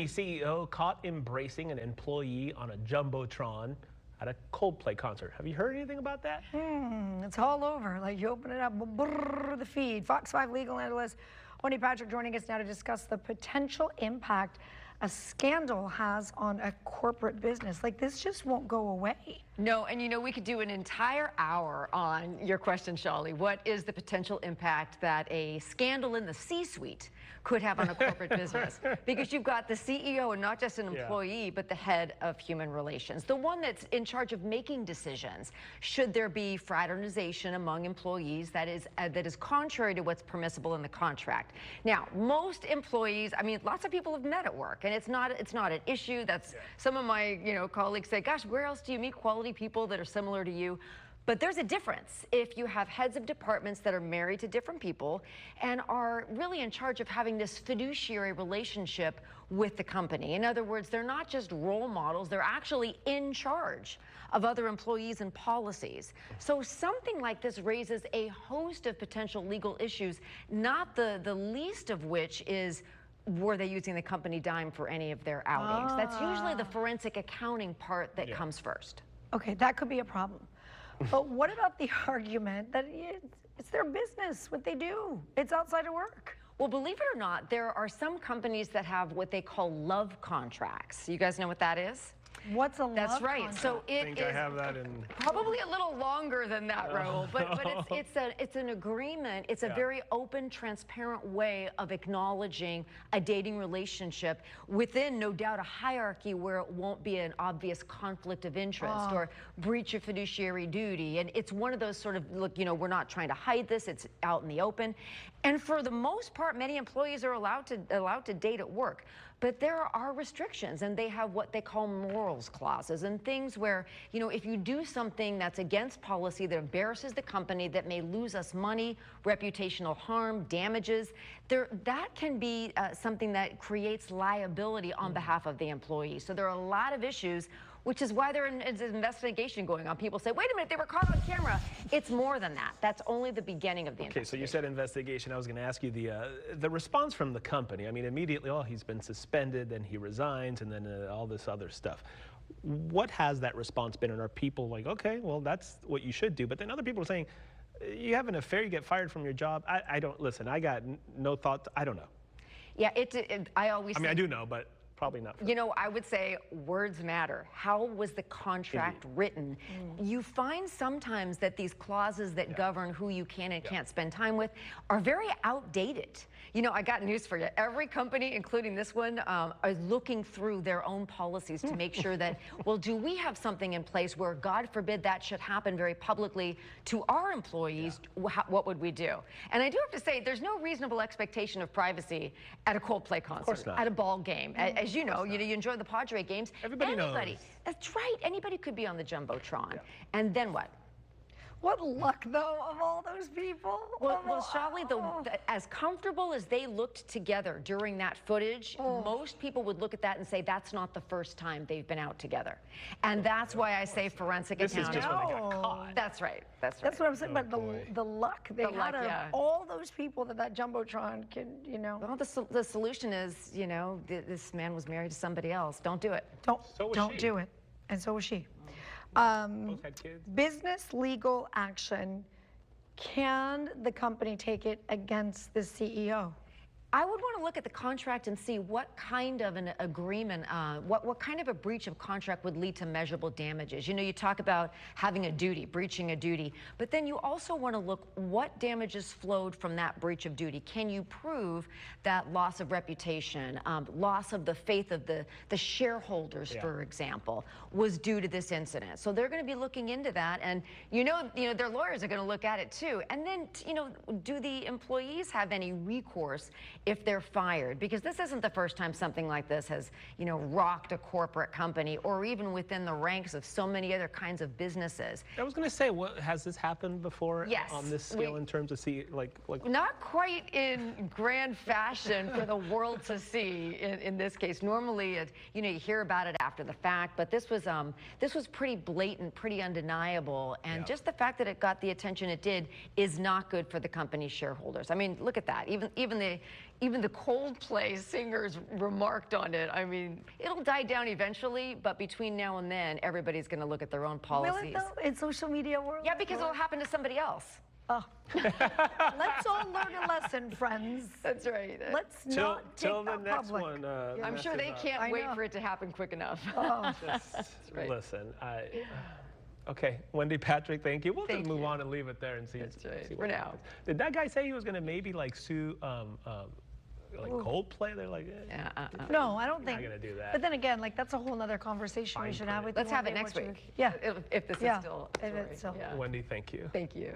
CEO caught embracing an employee on a Jumbotron at a Coldplay concert. Have you heard anything about that? It's all over. Like you open it up, brrr, the feed. Fox 5 legal analyst Oni Patrick joining us now to discuss the potential impact a scandal has on a corporate business. Like this just won't go away. No, and you know, we could do an entire hour on your question, Shali. What is the potential impact that a scandal in the C-suite could have on a corporate business? Because you've got the CEO and not just an employee, but the head of human relations, the one that's in charge of making decisions. Should there be fraternization among employees that is contrary to what's permissible in the contract? Now, most employees, I mean, lots of people have met at work, and it's not an issue. That's some of my colleagues say, gosh, where else do you meet quality people that are similar to you? But there's a difference if you have heads of departments that are married to different people and are really in charge of having this fiduciary relationship with the company. In other words, they're not just role models, they're actually in charge of other employees and policies. So something like this raises a host of potential legal issues, not the least of which is, were they using the company dime for any of their outings? That's usually the forensic accounting part that comes first. Okay, that could be a problem. But what about the argument that it's their business, what they do? It's outside of work. Well, believe it or not, there are some companies that have what they call love contracts. You guys know what that is? What's a love That's right. contract? So I think I have that in probably a little longer than that, Raul, but it's an agreement. It's a very open, transparent way of acknowledging a dating relationship within, no doubt, a hierarchy where it won't be an obvious conflict of interest or breach of fiduciary duty. And it's one of those sort of, look, we're not trying to hide this. It's out in the open. And for the most part, many employees are allowed to date at work. But there are restrictions, and they have what they call morals clauses and things where, if you do something that's against policy, that embarrasses the company, that may lose us money, reputational harm, damages, that can be something that creates liability on behalf of the employee. So there are a lot of issues, which is why there's an investigation going on. People say, wait a minute, they were caught on camera. It's more than that. That's only the beginning of the investigation. Okay, so you said investigation. I was going to ask you the response from the company. I mean, immediately, he's been suspended, then he resigns, and then all this other stuff. What has that response been? And are people like, okay, well, that's what you should do? But then other people are saying, you have an affair, you get fired from your job. I don't, listen, I got no thought, I don't know. Yeah, I always I do know, but probably not. I would say words matter. How was the contract written? You find sometimes that these clauses that govern who you can and can't spend time with are very outdated. I got news for you. Every company, including this one, is looking through their own policies to make sure that, well, do we have something in place where, God forbid, that should happen very publicly to our employees? What would we do? And I do have to say, there's no reasonable expectation of privacy at a Coldplay concert, at a ball game. As you know, you enjoy the Padre games. Anybody knows. That's right. Anybody could be on the Jumbotron. And then what? What luck, though, of all those people. Well, Shali, as comfortable as they looked together during that footage, most people would look at that and say that's not the first time they've been out together. And that's why I say forensic accounting. This is just when they got caught. That's right. That's right. That's what I'm saying, but the luck they had of all those people that Jumbotron could, Well, the solution is, this man was married to somebody else. Don't do it. Don't do it. And so was she. Both had kids. Business legal action, can the company take it against the CEO? I would want to look at the contract and see what kind of an agreement, what kind of a breach of contract would lead to measurable damages. You talk about having a duty, breaching a duty, but then you also want to look what damages flowed from that breach of duty. Can you prove that loss of reputation, loss of the faith of the shareholders, for example, was due to this incident? So they're going to be looking into that, and their lawyers are going to look at it too. And then, do the employees have any recourse if they're fired? Because this isn't the first time something like this has, rocked a corporate company or even within the ranks of so many other kinds of businesses. I was going to say, has this happened before on this scale in terms of Not quite in grand fashion for the world to see in this case. Normally, you hear about it after the fact, but this was pretty blatant, pretty undeniable, and just the fact that it got the attention it did is not good for the company's shareholders. I mean, look at that. Even the even the Coldplay singers remarked on it. I mean, it'll die down eventually, but between now and then, everybody's going to look at their own Will policies. it though, in social media world? Yeah, because it'll happen to somebody else. Oh. Let's all learn a lesson, friends. That's right. Let's Till not take the that next public. one. I'm sure they messes up. can't I wait know. for it to happen quick enough. right. Listen, okay, Wendy Patrick, thank you. We'll Thank just move you. on and leave it there and see. That's right, see for what now. happens. Did that guy say he was going to maybe like sue like Coldplay? They're like, No, I don't not think. gonna do that. But then again, like that's a whole nother conversation we Fine should print. have with Let's you have one it day, next what you- week. Yeah. If this Yeah, is still. if a it's story. still- Yeah. Wendy, thank you. Thank you.